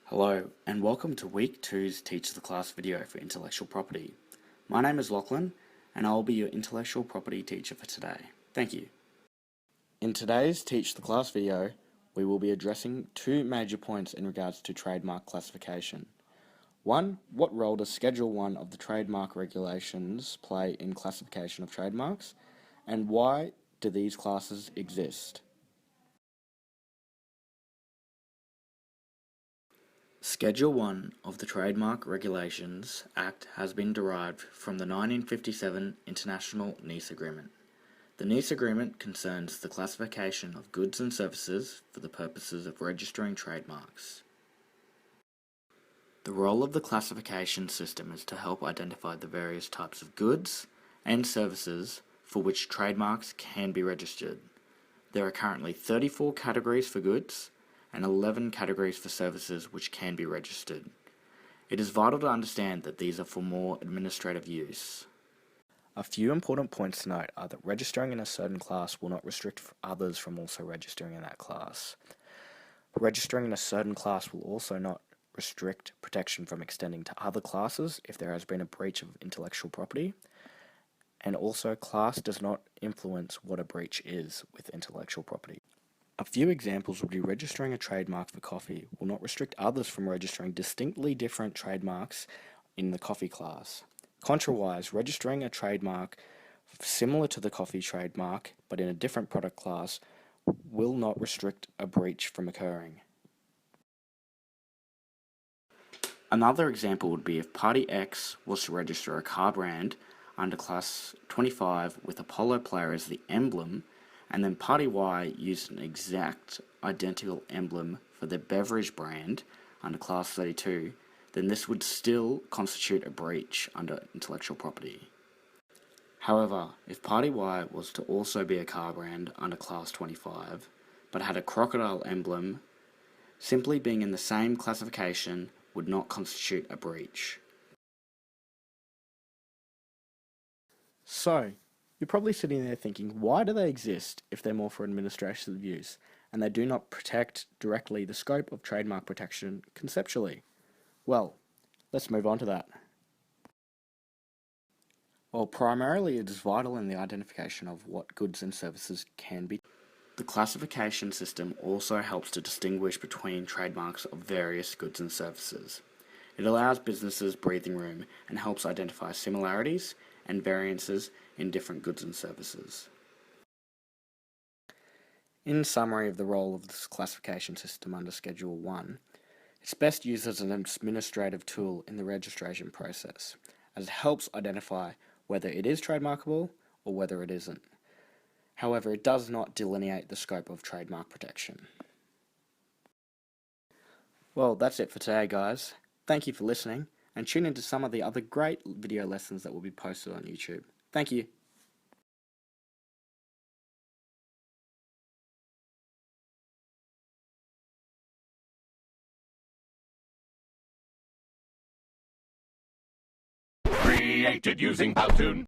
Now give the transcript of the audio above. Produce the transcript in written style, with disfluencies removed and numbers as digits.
Hello, and welcome to Week 2's Teach the Class video for intellectual property. My name is Lachlan, and I will be your intellectual property teacher for today. Thank you. In today's Teach the Class video, we will be addressing two major points in regards to trademark classification. One, what role does Schedule 1 of the trademark regulations play in classification of trademarks, and why do these classes exist? Schedule 1 of the Trademark Regulations Act has been derived from the 1957 International Nice Agreement. The Nice Agreement concerns the classification of goods and services for the purposes of registering trademarks. The role of the classification system is to help identify the various types of goods and services for which trademarks can be registered. There are currently 34 categories for goods and 11 categories for services which can be registered. It is vital to understand that these are for more administrative use. A few important points to note are that registering in a certain class will not restrict others from also registering in that class. Registering in a certain class will also not restrict protection from extending to other classes if there has been a breach of intellectual property, and also class does not influence what a breach is with intellectual property. A few examples would be registering a trademark for coffee will not restrict others from registering distinctly different trademarks in the coffee class. Contrawise, registering a trademark similar to the coffee trademark but in a different product class will not restrict a breach from occurring. Another example would be if Party X was to register a car brand under Class 25 with a polo player as the emblem, and then Party Y used an exact identical emblem for their beverage brand under Class 32, then this would still constitute a breach under intellectual property. However, if Party Y was to also be a car brand under Class 25, but had a crocodile emblem, simply being in the same classification would not constitute a breach. So, you're probably sitting there thinking, why do they exist if they're more for administrative use, and they do not protect directly the scope of trademark protection conceptually? Well, let's move on to that. Well, primarily it is vital in the identification of what goods and services can be. The classification system also helps to distinguish between trademarks of various goods and services. It allows businesses breathing room and helps identify similarities and variances in different goods and services. In summary of the role of this classification system under Schedule 1, it's best used as an administrative tool in the registration process, as it helps identify whether it is trademarkable or whether it isn't. However, it does not delineate the scope of trademark protection. Well, that's it for today, guys. Thank you for listening, and tune into some of the other great video lessons that will be posted on YouTube. Thank you. Created using Powtoon.